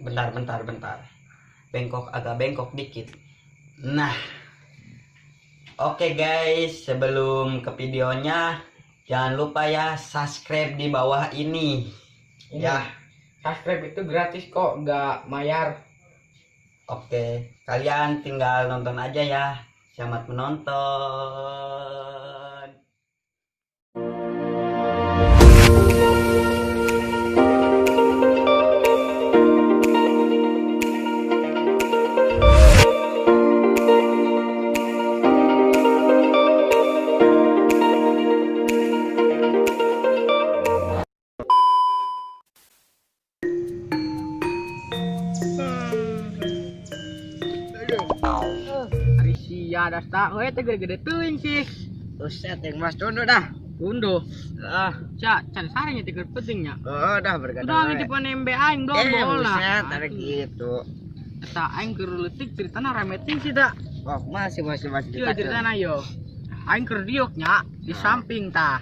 Bentar. Bengkok, agak bengkok dikit. Nah, oke guys, sebelum ke videonya jangan lupa ya subscribe di bawah ini. Ya, subscribe itu gratis kok, nggak bayar. oke, kalian tinggal nonton aja ya. Selamat menonton. Arisia dasta, gede-gede tuing sih. Uset yang mas dono dah. Undo. Cak, can saranya tiga pentingnya. Oh, dah bergadang. Udah ngintip nembe aing dong bola. Buset, ada gitu. Eta aing keur leutik ceritana rameting sih dak. Oh, masih. Iya ceritana yo. Aing keur diuk nya di samping tah.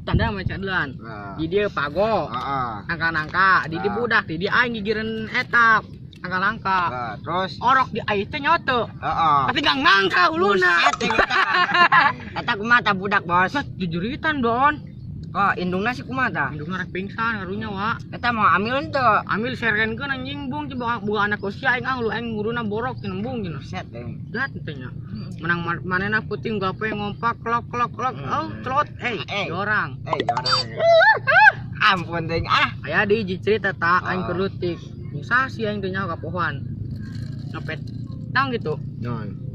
Tanda maca delan. Di dieu pago. Heeh. Angka-angka, di budak, di aing gigireun eta. Angka-angka. Terus Orok di aing teh nyoto. heeh. Tapi gak ngangka uluna. Eta kumata budak, Bos. Jujuritan Don. Kok indungna sih kumata? Indungna rek pingsan harunya wa. Eta mau ambil ente. Ambil serenkeun anjing bung coba buka anak usia aing lu aing guruna borok cenah bung cenah. Buset, deng. Gat tanya. Menang manena puting gape ngompak klok. Oh, celot. Jorang. Jorang. Ampun, deng. Aya di cerita tak aing keur leutik. Musa sih aing teh nyawa ka pohon. Ngepet. Tang gitu.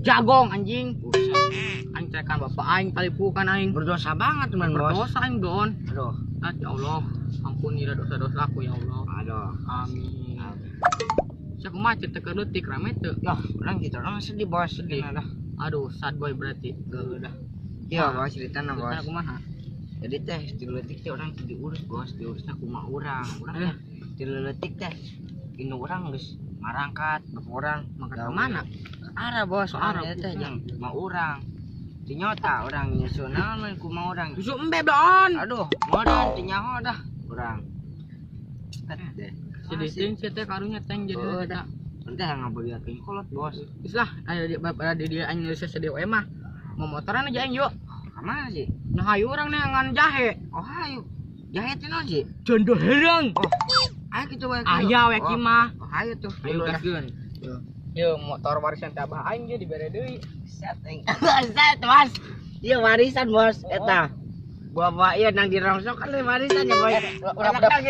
Jagong anjing. Aing cekan bapak aing palipukan aing. Berdosa banget teman, Bos. Berdosa aing Don. Aduh. Ya Allah, ampunilah dosa-dosaku ya Allah. Aduh. Amin. Sak macet teh keur leutik rame teu. Lah, urang gitu orang sedih, Bos. Sedih. Dah. Aduh, sad boy berarti. Udah. Iya, Bos, ceritana, Bos. Cerita kumaha? Jadi teh di leutik teh orang teu diurus, Bos. Diurusna kumaha urang. Urang teh di leutik teh indung urang geus marangkat berkurang Mangkat ke mana? Arah, Bos. Arah, Arah teh bukan. jeung mau urang. Dinyota urang nyusun naon kumaha urang. Susu embe Don. Aduh, modan teu nyaho dah urang. Sedih ting teh karunya teng jadi dah. Entah ngabeureutkeun kolot, Bos. Geus lah, aya di dia aing geus sedih we mah. Mau motoran aja aing yuk. Ka mana sih? Nah hayu urang neangan jahe. Oh, hayu. Jahe teh naon sih? Jondo herang. Oh, ayo kitu wae. Aya we ki mah. Oh, hayu tuh. Ayo Dah. gaskeun. Yo motor warisan teh abah aing ge dibere deui. Set, Bos. Iya warisan, Bos. Eta. Bapak ieu nang dirongsok kan warisan ya, Bos. Udah Ledak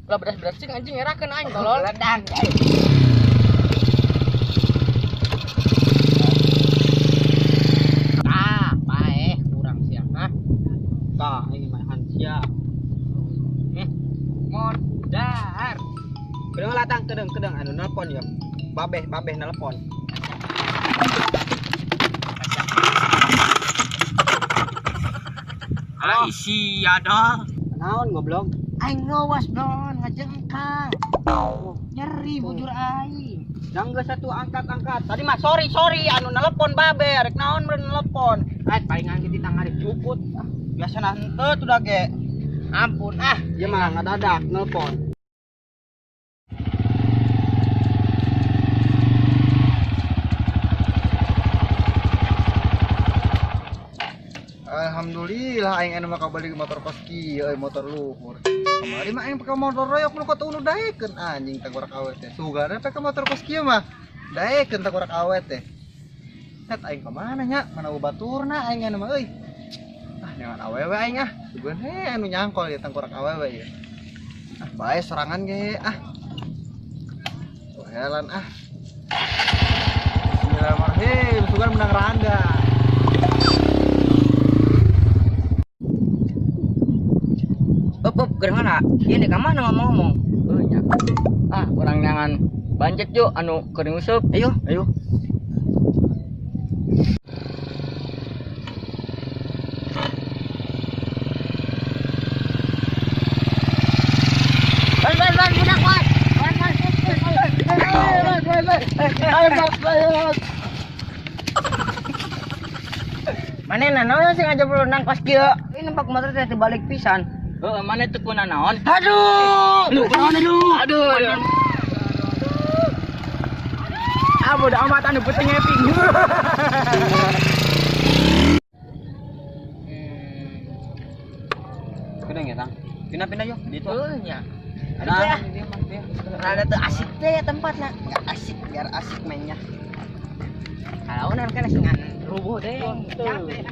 Lah beres-beres cing anjing ngerakeun aing tolol. Ledak. Bae urang siapa? Tah ini mah hansia. Modar. Kedeung latang kedeung anu nelpon ya. Babeh nelpon. Halo isi ada. Naon goblok? Aing ngawas, Don, ngajengkang. Nyeri bujur aing. Yang satu angkat. Tadi mah sorry anu nelpon babe, rek naon meureun nelpon. Palingan kita ngarik cuput. Biasana henteu tuh da ge. Ampun, Ieu mah ngadadak nelpon. Alhamdulillah aing anu maka balik motor koski motor luhur. Kamari mah aing pakai motor royok nu kota unu daekeun anjing tagorak awet teh. Sugarna pakai motor koski mah daekeun tagorak awet teh. Set aing ka mana nya? Mana baturna aing anu mah euy. Jangan awewe aing sugan anu nyangkol ya tagorak awewe ya. Bae sorangan ge Helan Bismillahirrahmanirrahim. Sugan menang randa. Up, gerhana. Ini ka mana ngomong-ngomong? Nya. Urang nyangan banjek yuk anu keur nguseup. Ayo. Ban budak kuat. Manehna naon sih ngajak berenang pas kieu? Ini nampak motor teh dibalik pisan. Mana itu kuna naon? Aduh. Aduh. bodo amat anu penting happy. Kedeng ya, Tang. Pindah-pindah yuk di itu. nya. Nah, Rada tuh asik deh ya tempatnya. nggak asik, biar asik mainnya. Kalau kan kan dengan rubuh deh. Capek.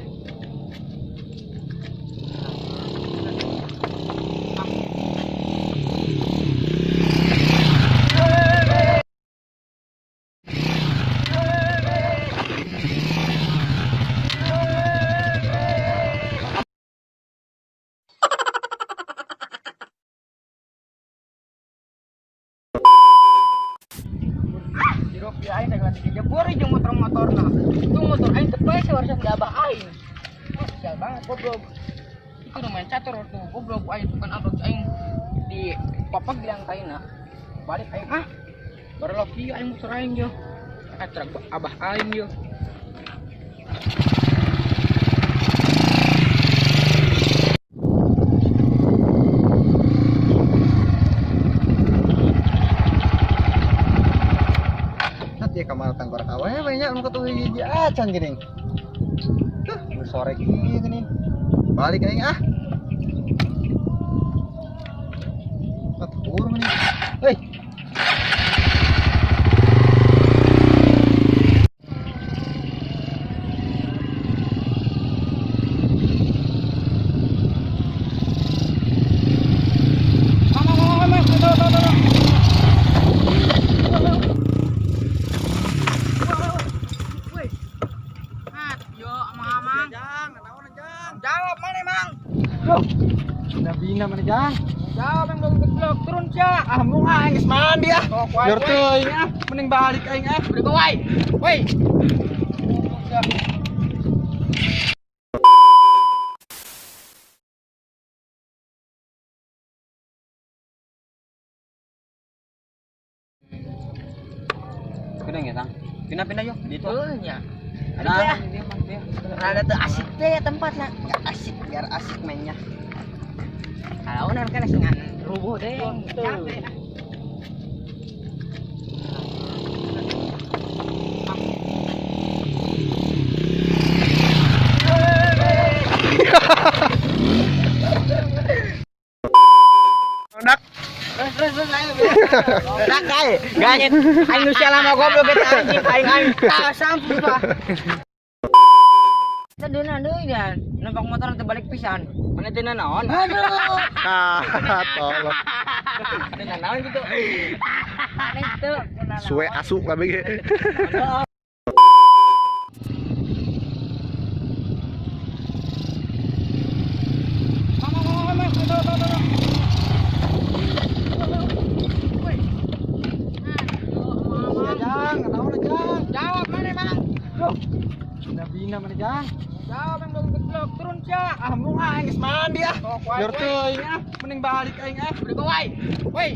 Ropi aing dengan dijebur jeung motor-motorna. Itu motor aing tepes harusnya enggak abah aing. Sial banget goblok. Itu udah main catur tuh goblok aing bukan abah aing di papag bilang kaina. Balik aing baru lagi aing motor aing yo. Kacrak abah aing yo. Nanti kamar tangkor kawe banyak nu katuh hiji acan geuning. Sore kieu geuning. Balik aing Atur meni. Hei. Jawab mana mang? Nabina mana jang? Jawab yang belum keblok turun cia. Mung aing geus mandi Biar teuing mending balik aing Udah go wai. Woi. Kedeng ya, Tang. Pindah-pindah yuk di itu. nya. Nah, Rada tuh asik deh ya tempatnya. nggak asik, biar asik mainnya. Kalau kan kan dengan rubuh deh. Capek. Terus ayo. Dak kae. Ganyet. Aing nu sia lama goblok eta anjing aing sampus lah. Taduna deui dan nampak motor terbalik pisan. Mana teh naon? Aduh. Tolong. Teh naon gitu. Aneh tuh. Suwe asuk lah bege. Jawab mana mang? Nabina mana jang? Jawab yang belum keblok turun cia. Mung aing geus mandi Biar Biar teuing mending balik aing Udah go wai. Woi.